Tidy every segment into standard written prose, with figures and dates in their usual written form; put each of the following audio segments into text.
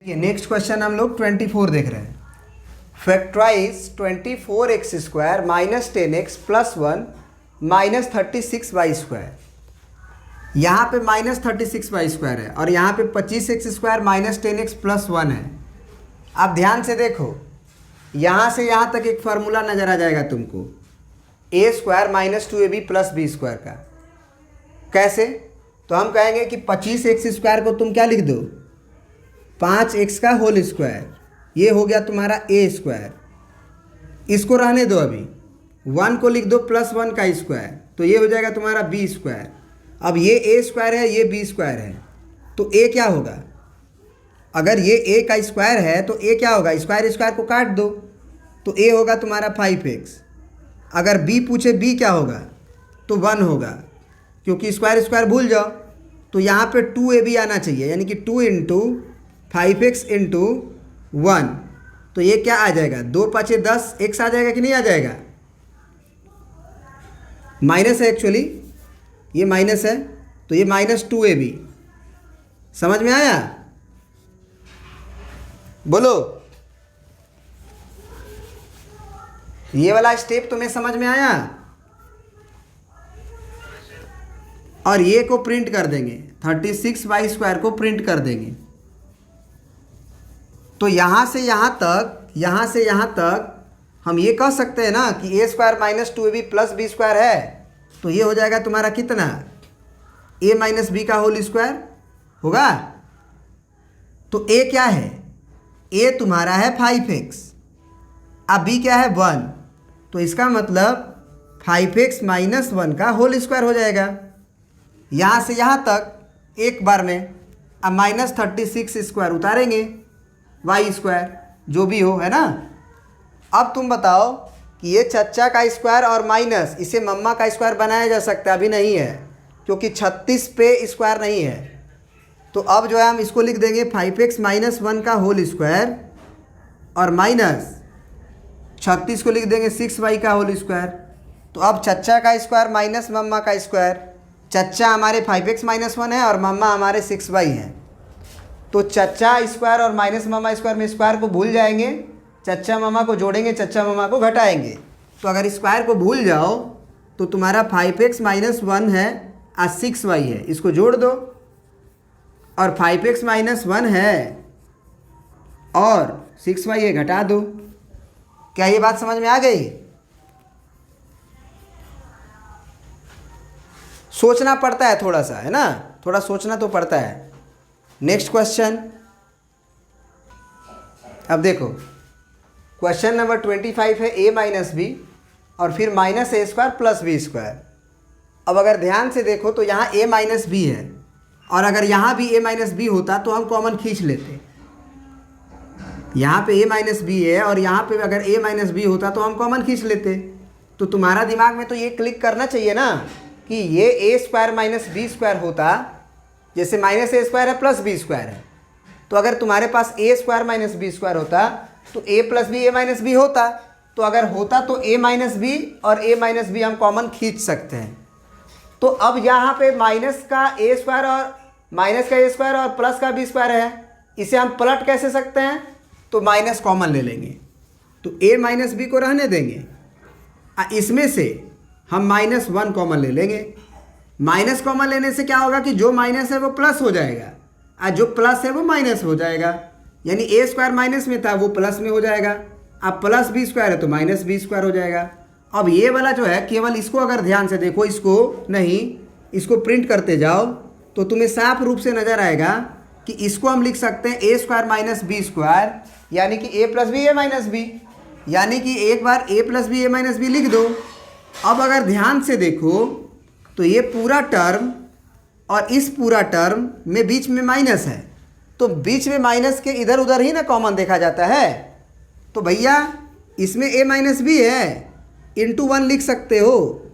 Next question हम लोग 24 देख रहे हैं। Factorise 24x² minus 10x plus 1 minus 36y²। यहाँ पे माइनस 36y² है और यहाँ पे 25x² माइनस 10x प्लस 1 है। आप ध्यान से देखो, यहाँ से यहाँ तक एक फार्मूला नज़र आ जाएगा तुमको, a² minus 2ab plus b² का। कैसे? तो हम कहेंगे कि 25x² को तुम क्या लिख दो, 5x का होल स्क्वायर, ये हो गया तुम्हारा a²। इसको रहने दो, अभी 1 को लिख दो प्लस 1 का स्क्वायर, तो ये हो जाएगा तुम्हारा b²। अब ये a² है, ये b² है, तो a क्या होगा? अगर ये a का स्क्वायर है तो a क्या होगा? स्क्वायर स्क्वायर को काट दो, तो a होगा तुम्हारा 5x। अगर b पूछे b क्या होगा तो 1 होगा, क्योंकि स्क्वायर स्क्वायर भूल जाओ। तो यहाँ पे 2ab आना चाहिए, यानी कि 2 इंटू 5x इंटू 1, तो ये क्या आ जाएगा? 2 5 10 x आ जाएगा कि नहीं आ जाएगा? माइनस है एक्चुअली, ये माइनस है, तो ये माइनस 2ab। समझ में आया? बोलो, ये वाला स्टेप तुम्हें समझ में आया? और ये को प्रिंट कर देंगे, 36y² को प्रिंट कर देंगे। तो यहाँ से यहाँ तक हम ये कह सकते हैं ना कि a² minus 2ab plus b² है, तो ये हो जाएगा तुम्हारा कितना? a माइनस b का होल स्क्वायर होगा। तो a क्या है? a तुम्हारा है 5x, अब b क्या है? 1, तो इसका मतलब 5x माइनस 1 का होल स्क्वायर हो जाएगा। यहाँ से यहाँ तक एक बार में। अब माइनस 36² उतारेंगे, y² जो भी हो, है ना। अब तुम बताओ कि ये चच्चा का स्क्वायर और माइनस, इसे मम्मा का स्क्वायर बनाया जा सकता है? अभी नहीं है, क्योंकि 36 पे स्क्वायर नहीं है। तो अब जो है हम इसको लिख देंगे 5x माइनस 1 का होल स्क्वायर और माइनस 36 को लिख देंगे 6y का होल स्क्वायर। तो अब चच्चा का स्क्वायर माइनस मम्मा का स्क्वायर, चच्चा हमारे 5x माइनस 1 है और मम्मा हमारे 6y है। तो चच्चा स्क्वायर और माइनस मम्मा स्क्वायर में स्क्वायर को भूल जाएंगे, चच्चा मम्मा को जोड़ेंगे, चच्चा मम्मा को घटाएंगे। तो अगर स्क्वायर को भूल जाओ तो तुम्हारा 5x माइनस 1 है और 6y है, इसको जोड़ दो, और 5x माइनस 1 है और 6y है, घटा दो। क्या ये बात समझ में आ गई? सोचना पड़ता है थोड़ा सा, है ना, थोड़ा सोचना तो पड़ता है। नेक्स्ट क्वेश्चन, अब देखो क्वेश्चन नंबर 25 है a माइनस बी और फिर माइनस a² प्लस b²। अब अगर ध्यान से देखो तो यहाँ a माइनस बी है, और अगर यहाँ भी a माइनस बी होता तो हम कॉमन खींच लेते। यहाँ पे a माइनस बी है और यहाँ पे अगर a माइनस बी होता तो हम कॉमन खींच लेते। तो तुम्हारा दिमाग में तो ये क्लिक करना चाहिए ना कि ये a² माइनस b² होता, जैसे माइनस a² है प्लस b² है। तो अगर तुम्हारे पास a² माइनस b² होता तो a plus b a minus b होता। तो अगर होता तो a माइनस बी और a माइनस बी हम कॉमन खींच सकते हैं। तो अब यहाँ पे माइनस का a² और माइनस का a² और प्लस का b² है, इसे हम पलट कैसे सकते हैं? तो माइनस कॉमन ले लेंगे, तो a माइनस बी को रहने देंगे, इसमें से हम माइनस 1 कॉमन ले लेंगे। माइनस कॉमन लेने से क्या होगा कि जो माइनस है वो प्लस हो जाएगा और जो प्लस है वो माइनस हो जाएगा, यानी a² माइनस में था वो प्लस में हो जाएगा। अब प्लस b² है तो माइनस b² हो जाएगा। अब ये वाला जो है, केवल इसको अगर ध्यान से देखो, इसको नहीं, इसको प्रिंट करते जाओ तो तुम्हें साफ रूप से नज़र आएगा कि इसको हम लिख सकते हैं a² माइनस b², यानी कि a plus b a minus b, यानी कि एक बार a plus b a minus b लिख दो। अब अगर ध्यान से देखो तो ये पूरा टर्म और इस पूरा टर्म में बीच में माइनस है, तो बीच में माइनस के इधर उधर ही ना कॉमन देखा जाता है। तो भैया इसमें a माइनस बी है, इंटू 1 लिख सकते हो।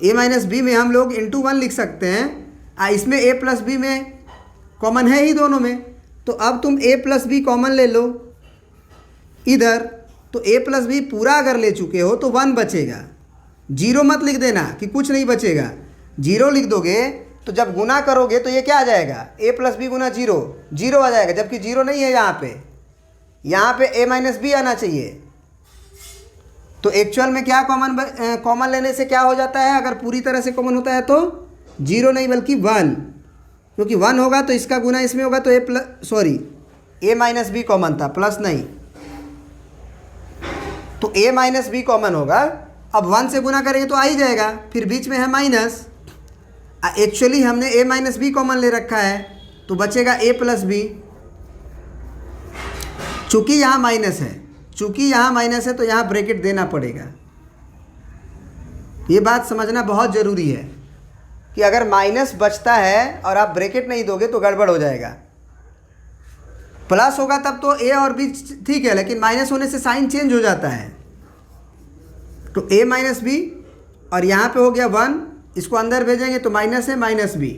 a माइनस बी में हम लोग इंटू 1 लिख सकते हैं, इसमें a प्लस बी में कॉमन है ही दोनों में। तो अब तुम a प्लस बी कॉमन ले लो इधर, तो a प्लस बी पूरा अगर ले चुके हो तो 1 बचेगा। 0 मत लिख देना कि कुछ नहीं बचेगा, 0 लिख दोगे तो जब गुना करोगे तो ये क्या आ जाएगा, ए प्लस बी गुना जीरो, जीरो आ जाएगा, जबकि जीरो नहीं है यहाँ पे ए माइनस बी आना चाहिए। तो एक्चुअल में क्या कॉमन लेने से क्या हो जाता है, अगर पूरी तरह से कॉमन होता है तो जीरो नहीं बल्कि वन, क्योंकि वन होगा तो इसका गुना इसमें होगा तो ए माइनस बी कॉमन था, प्लस नहीं, तो ए माइनस बी कॉमन होगा। अब वन से गुना करेंगे तो आ ही जाएगा, फिर बीच में है माइनस, एक्चुअली हमने ए माइनस बी कॉमन ले रखा है तो बचेगा ए प्लस बी। चूंकि यहाँ माइनस है तो यहाँ ब्रैकेट देना पड़ेगा। ये बात समझना बहुत ज़रूरी है कि अगर माइनस बचता है और आप ब्रैकेट नहीं दोगे तो गड़बड़ हो जाएगा। प्लस होगा तब तो ए और बी ठीक है, लेकिन माइनस होने से साइन चेंज हो जाता है। तो ए माइनस बी और यहाँ पे हो गया वन, इसको अंदर भेजेंगे तो माइनस है माइनस बी।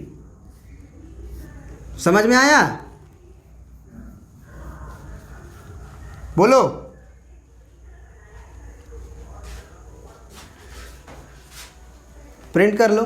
समझ में आया? बोलो। प्रिंट कर लो।